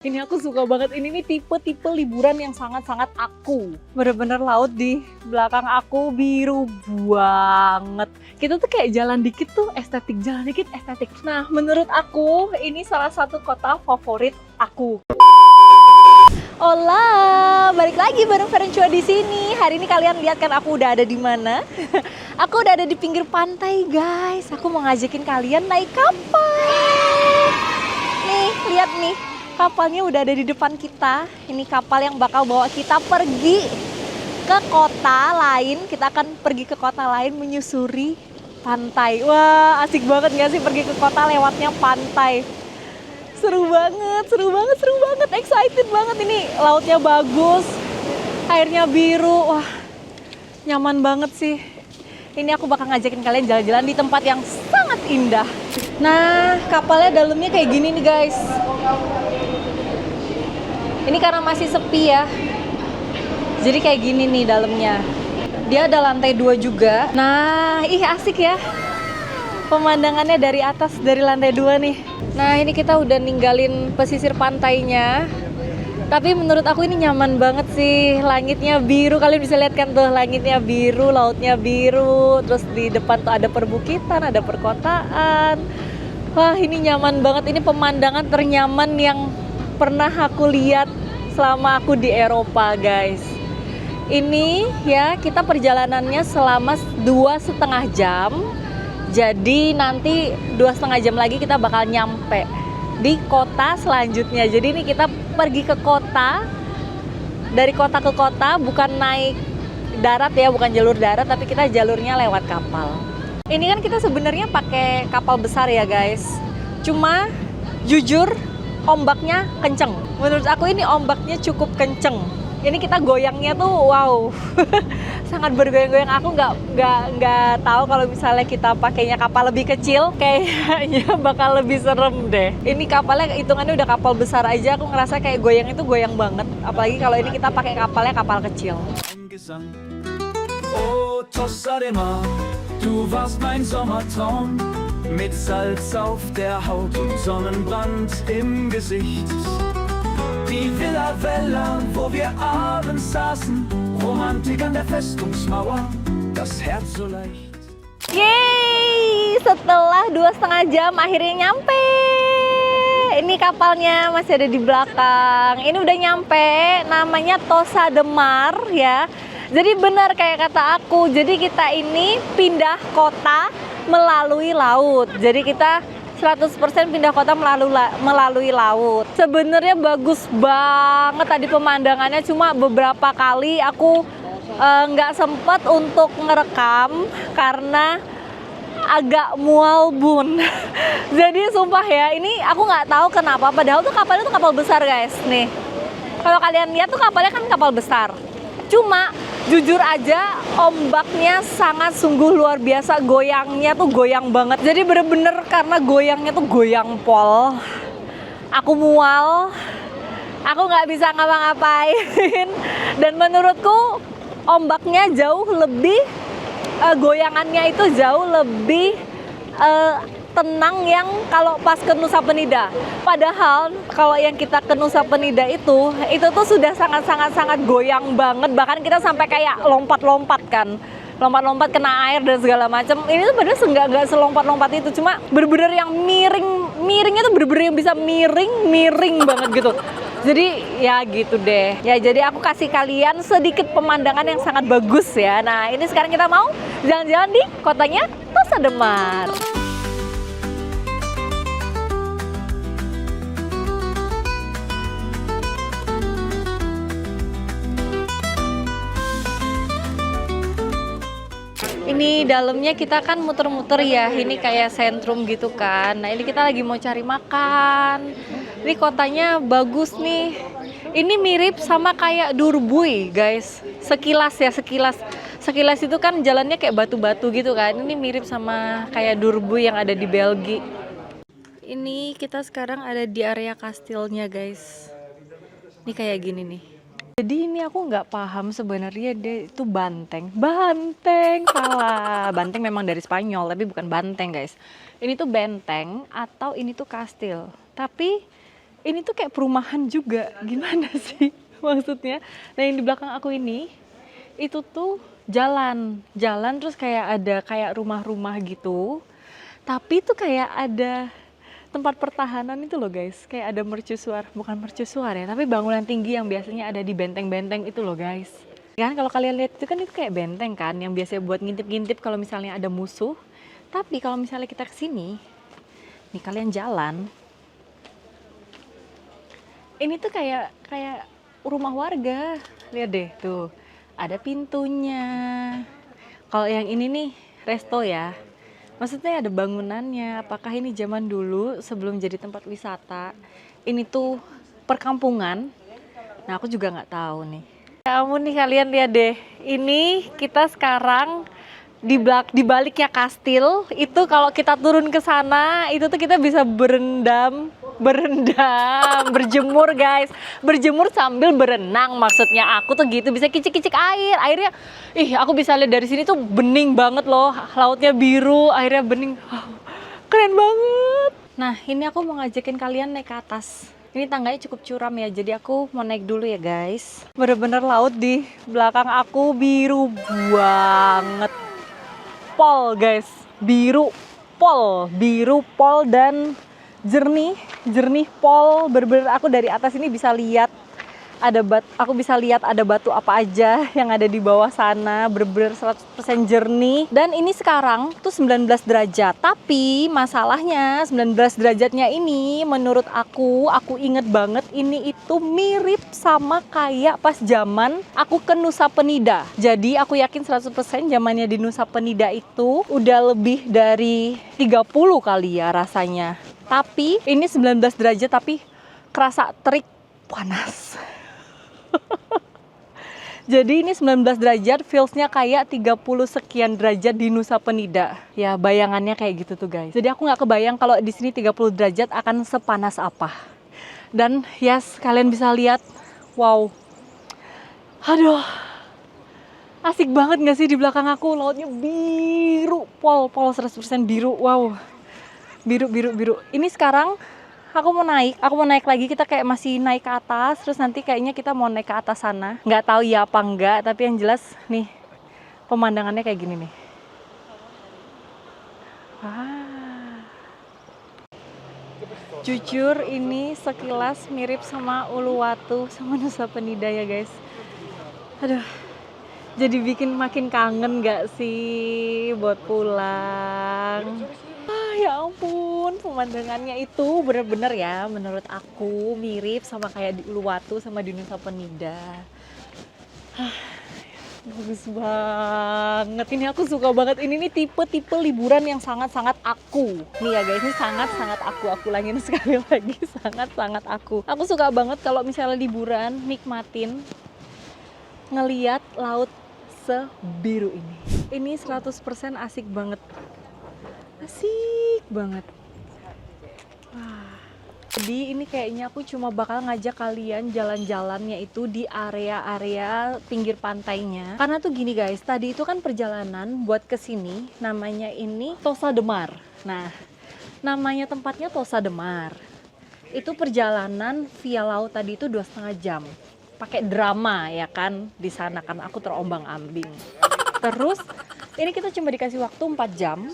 Ini aku suka banget, ini nih tipe-tipe liburan yang sangat-sangat aku. Bener-bener laut di belakang aku biru banget. Kita tuh kayak jalan dikit tuh estetik, jalan dikit estetik. Nah, menurut aku ini salah satu kota favorit aku. Hola, balik lagi bareng Ferencua di sini. Hari ini kalian lihat kan aku udah ada di mana? Aku udah ada di pinggir pantai, guys. Aku mau ngajakin kalian naik kapal. Nih, lihat nih. Kapalnya udah ada di depan kita. Ini kapal yang bakal bawa kita pergi ke kota lain. Kita akan pergi ke kota lain menyusuri pantai. Wah, asik banget gak sih pergi ke kota lewatnya pantai? Seru banget, seru banget, seru banget. Excited banget ini. Lautnya bagus, airnya biru. Wah, nyaman banget sih. Ini aku bakal ngajakin kalian jalan-jalan di tempat yang sangat indah. Nah, kapalnya dalamnya kayak gini nih, guys. Ini karena masih sepi ya, jadi kayak gini nih dalamnya. Dia ada lantai 2 juga. Nah, ih asik ya pemandangannya dari atas, dari lantai 2 nih. Nah, ini kita udah ninggalin pesisir pantainya. Tapi menurut aku ini nyaman banget sih. Langitnya biru, kalian bisa lihat kan tuh, langitnya biru, lautnya biru. Terus di depan tuh ada perbukitan, ada perkotaan. Wah, ini nyaman banget. Ini pemandangan ternyaman yang pernah aku lihat selama aku di Eropa, guys. Ini ya, kita perjalanannya selama 2,5 jam. Jadi nanti 2,5 jam lagi kita bakal nyampe di kota selanjutnya. Jadi ini kita pergi ke kota, dari kota ke kota, bukan naik darat ya, bukan jalur darat, tapi kita jalurnya lewat kapal. Ini kan kita sebenarnya pakai kapal besar ya, guys. Cuma jujur ombaknya kenceng. Menurut aku ini ombaknya cukup kenceng. Ini kita goyangnya tuh wow, sangat bergoyang-goyang. Aku nggak tahu kalau misalnya kita pakainya kapal lebih kecil, kayaknya bakal lebih serem deh. Ini kapalnya hitungannya udah kapal besar aja, aku ngerasa kayak goyang itu goyang banget. Apalagi kalau ini kita pakai kapalnya kapal kecil. Oh, Tossa de Mar, du warst mein Sommertraum. Mit Salz auf der Haut und Sonnenbrand im Gesicht. Die Villa Bella, wo wir abends saßen, Romantik an der Festungsmauer, das Herz so leicht. Yeay, setelah 2,5 jam akhirnya nyampe. Ini kapalnya masih ada di belakang. Ini udah nyampe, namanya Tossa de Mar ya. Jadi benar kayak kata aku, jadi kita ini pindah kota melalui laut. Jadi kita 100% pindah kota melalui laut. Sebenarnya bagus banget tadi pemandangannya, cuma beberapa kali aku nggak sempet untuk ngerekam karena agak mual bun. Jadi sumpah ya, ini aku nggak tahu kenapa. Padahal tuh kapalnya tuh kapal besar, guys. Nih, kalau kalian lihat tuh kapalnya kan kapal besar. Cuma jujur aja ombaknya sangat sungguh luar biasa, goyangnya tuh goyang banget. Jadi bener-bener karena goyangnya tuh goyang pol. Aku mual, aku nggak bisa ngapa-ngapain. Dan menurutku ombaknya jauh lebih, goyangannya itu jauh lebih tenang yang kalau pas ke Nusa Penida. Padahal kalau yang kita ke Nusa Penida itu tuh sudah sangat goyang banget. Bahkan kita sampai kayak lompat-lompat kan, lompat-lompat kena air dan segala macam. Ini tuh padahal nggak selompat-lompat itu, cuma bener-bener yang miringnya tuh bener-bener yang bisa miring banget gitu. Jadi ya gitu deh. Ya jadi aku kasih kalian sedikit pemandangan yang sangat bagus ya. Nah ini sekarang kita mau jalan-jalan di kotanya Tossa de Mar. Ini dalamnya kita kan muter-muter ya, ini kayak sentrum gitu kan. Nah ini kita lagi mau cari makan. Ini kotanya bagus nih. Ini mirip sama kayak Durbuy, guys. Sekilas ya, sekilas itu kan jalannya kayak batu-batu gitu kan. Ini mirip sama kayak Durbuy yang ada di Belgia. Ini kita sekarang ada di area kastilnya, guys. Ini kayak gini nih. Jadi ini aku nggak paham sebenarnya dia itu banteng, salah. Banteng memang dari Spanyol, tapi bukan banteng, guys. Ini tuh benteng atau ini tuh kastil. Tapi Ini tuh kayak perumahan juga, gimana sih maksudnya? Nah yang di belakang aku ini, itu tuh jalan terus kayak ada kayak rumah-rumah gitu. Tapi tuh kayak ada tempat pertahanan itu loh guys, kayak ada mercusuar, bukan mercusuar ya, tapi bangunan tinggi yang biasanya ada di benteng-benteng itu loh guys. Kan kalau kalian lihat itu kan itu kayak benteng kan, yang biasanya buat ngintip-ngintip kalau misalnya ada musuh. Tapi kalau misalnya kita kesini, nih kalian jalan, ini tuh kayak rumah warga. Lihat deh tuh, ada pintunya. Kalau yang ini nih resto ya. Maksudnya ada bangunannya. Apakah ini zaman dulu sebelum jadi tempat wisata? Ini tuh perkampungan. Nah, aku juga nggak tahu nih. Ya ampun nih kalian lihat deh. Ini kita sekarang di baliknya kastil. Itu kalau kita turun ke sana, itu tuh kita bisa berendam, berjemur guys, berjemur sambil berenang. Maksudnya aku tuh gitu, bisa kicik-kicik airnya, aku bisa lihat dari sini tuh bening banget loh, lautnya biru, airnya bening. Wow, keren banget. Nah ini aku mau ngajakin kalian naik ke atas. Ini tangganya cukup curam ya, jadi aku mau naik dulu ya guys. Bener-bener laut di belakang aku biru banget, pol guys, biru pol dan jernih pol. Bener-bener aku dari atas ini bisa lihat aku bisa lihat ada batu apa aja yang ada di bawah sana. Bener-bener 100% jernih. Dan ini sekarang tuh 19 derajat, tapi masalahnya 19 derajatnya ini menurut aku inget banget ini itu mirip sama kayak pas zaman aku ke Nusa Penida. Jadi aku yakin 100% zamannya di Nusa Penida itu udah lebih dari 30 kali ya rasanya. Tapi ini 19 derajat tapi kerasa terik panas. Jadi ini 19 derajat, feelsnya kayak 30 sekian derajat di Nusa Penida. Ya bayangannya kayak gitu tuh guys. Jadi aku nggak kebayang kalau di sini 30 derajat akan sepanas apa. Dan yes, kalian bisa lihat, wow, aduh, asik banget nggak sih di belakang aku, lautnya biru, pol 100% biru, wow, biru. Ini sekarang aku mau naik lagi, kita kayak masih naik ke atas, terus nanti kayaknya kita mau naik ke atas sana. Nggak tahu ya apa enggak, tapi yang jelas nih pemandangannya kayak gini nih. Jujur ini sekilas mirip sama Uluwatu sama Nusa Penida ya guys. Aduh, jadi bikin makin kangen nggak sih buat pulang. Ya ampun, pemandangannya itu bener-bener ya menurut aku mirip sama kayak di Uluwatu sama di Nusa Penida. Bagus banget, ini aku suka banget. Ini nih tipe liburan yang sangat-sangat aku. Nih ya guys, ini sangat-sangat aku ulangin sekali lagi, sangat-sangat aku. Aku suka banget kalau misalnya liburan nikmatin ngeliat laut sebiru ini. Ini 100% asik banget. Asik banget. Wah. Jadi ini kayaknya aku cuma bakal ngajak kalian jalan-jalannya itu di area-area pinggir pantainya. Karena tuh gini guys, tadi itu kan perjalanan buat kesini, namanya ini Tossa de Mar. Nah, namanya tempatnya Tossa de Mar. Itu perjalanan via laut tadi itu 2,5 jam. Pakai drama ya kan, di sana kan aku terombang-ambing. Terus ini kita cuma dikasih waktu 4 jam.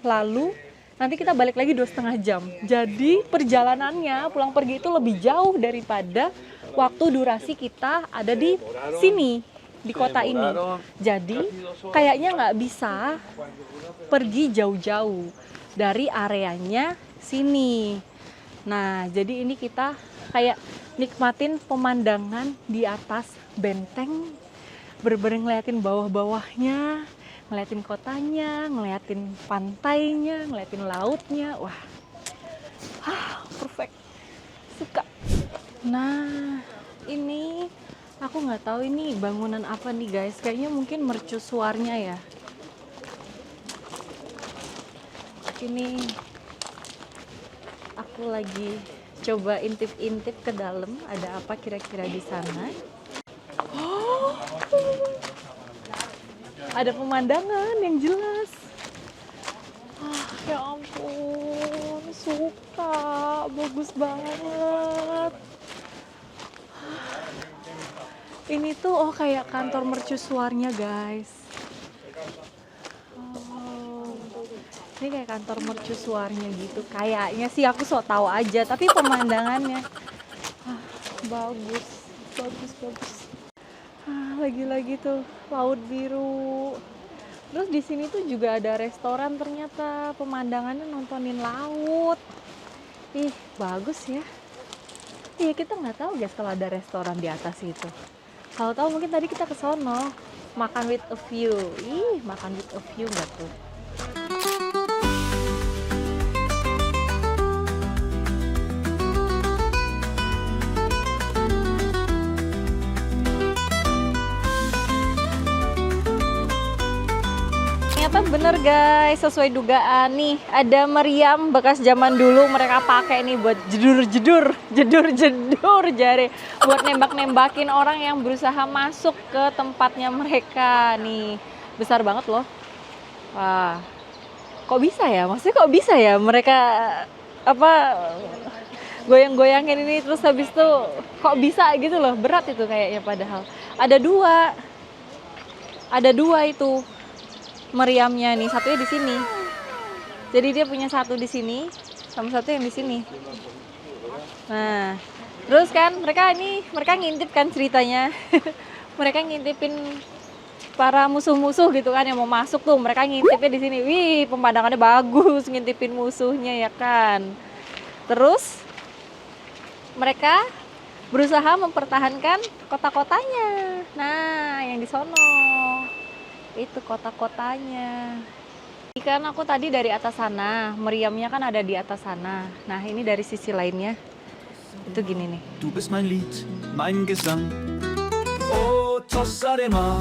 Lalu nanti kita balik lagi 2,5 jam. Jadi perjalanannya pulang pergi itu lebih jauh daripada waktu durasi kita ada di sini, di kota ini. Jadi kayaknya nggak bisa pergi jauh-jauh dari areanya sini. Nah jadi ini kita kayak nikmatin pemandangan di atas benteng, bener-bener ngeliatin bawah-bawahnya, ngeliatin kotanya, ngeliatin pantainya, ngeliatin lautnya. Wah, perfect, suka. Nah, ini aku nggak tahu ini bangunan apa nih guys. Kayaknya mungkin mercusuarnya ya. Ini aku lagi coba intip-intip ke dalam, ada apa kira-kira di sana. Ada pemandangan yang jelas. Ya ampun, suka, bagus banget. Ini tuh kayak kantor mercusuarnya guys. Ini kayak kantor mercusuarnya gitu. Kayaknya sih, aku sok tahu aja, tapi pemandangannya bagus. Lagi-lagi tuh laut biru. Terus di sini tuh juga ada restoran, ternyata pemandangannya nontonin laut. Ih, bagus ya. Iya, kita nggak tahu guys kalau ada restoran di atas itu. Kalau tahu mungkin tadi kita ke sono makan with a view. Ih, makan with a view nggak tuh? Ternyata bener guys, sesuai dugaan nih. Ada meriam bekas zaman dulu mereka pakai nih buat jedur jari, buat nembak-nembakin orang yang berusaha masuk ke tempatnya mereka nih. Besar banget loh. Wah, kok bisa ya? Maksudnya kok bisa ya mereka goyang-goyangin ini, terus habis itu kok bisa gitu loh. Berat itu kayaknya, padahal ada dua itu meriamnya nih, satunya di sini. Jadi dia punya satu di sini sama satu yang di sini. Nah, terus kan mereka ngintip kan ceritanya. Mereka ngintipin para musuh-musuh gitu kan yang mau masuk tuh. Mereka ngintipnya di sini. Wih, pemandangannya bagus, ngintipin musuhnya ya kan. Terus mereka berusaha mempertahankan kota-kotanya. Nah, yang di sono itu kota-kotanya. Kan aku tadi dari atas sana, meriamnya kan ada di atas sana. Nah, ini dari sisi lainnya itu gini nih. Du bist mein Lied, mein Gesang. Oh, Tossa de Mar,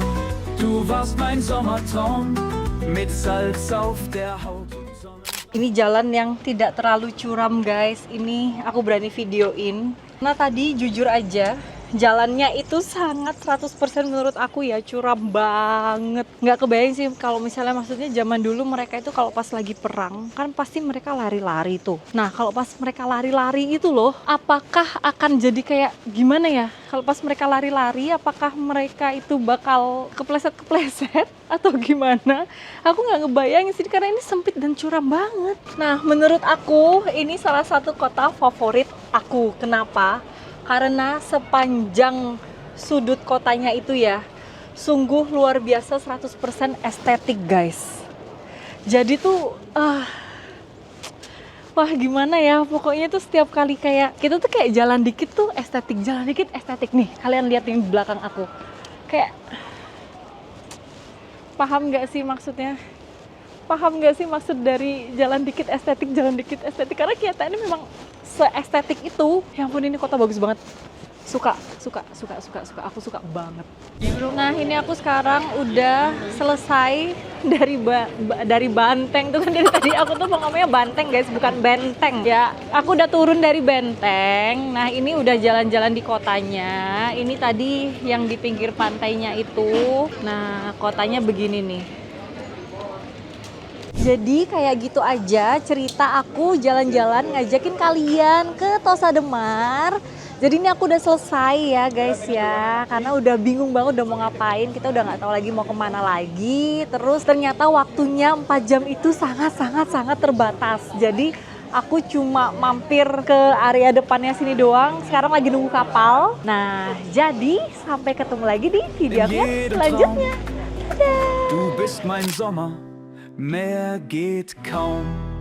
du warst mein Sommertraum. Mit Salz auf der Haut und Sonne. Ini jalan yang tidak terlalu curam guys. Ini aku berani videoin. Nah, tadi jujur aja jalannya itu sangat 100% menurut aku ya curam banget. Nggak kebayang sih kalau misalnya, maksudnya zaman dulu mereka itu kalau pas lagi perang kan pasti mereka lari-lari tuh. Nah, kalau pas mereka lari-lari itu loh, apakah akan jadi kayak gimana ya? Kalau pas mereka lari-lari, apakah mereka itu bakal kepleset-kepleset atau gimana? Aku nggak ngebayangin sih karena ini sempit dan curam banget. Nah, menurut aku ini salah satu kota favorit aku. Kenapa? Karena sepanjang sudut kotanya itu ya, sungguh luar biasa, 100% estetik guys. Jadi tuh, wah gimana ya, pokoknya tuh setiap kali kayak, kita tuh kayak jalan dikit tuh estetik, jalan dikit estetik nih. Kalian lihat yang di belakang aku. Kayak, paham gak sih maksudnya? Paham gak sih maksud dari jalan dikit estetik? Karena kelihatannya memang se-estetik itu. Ya ampun, ini kota bagus banget. Suka. Aku suka banget. Nah, ini aku sekarang udah selesai dari Banteng tuh kan. Dari tadi aku tuh mau ngomongnya Banteng guys, bukan Benteng ya. Aku udah turun dari Benteng. Nah, ini udah jalan-jalan di kotanya. Ini tadi yang di pinggir pantainya itu. Nah, kotanya begini nih. Jadi kayak gitu aja cerita aku jalan-jalan ngajakin kalian ke Tossa de Mar. Jadi ini aku udah selesai ya guys ya, karena udah bingung banget udah mau ngapain, kita udah nggak tahu lagi mau kemana lagi. Terus ternyata waktunya 4 jam itu sangat terbatas. Jadi aku cuma mampir ke area depannya sini doang, sekarang lagi nunggu kapal. Nah, jadi sampai ketemu lagi di video aku selanjutnya. Dadah! Du bist mein Sommer, mehr geht kaum.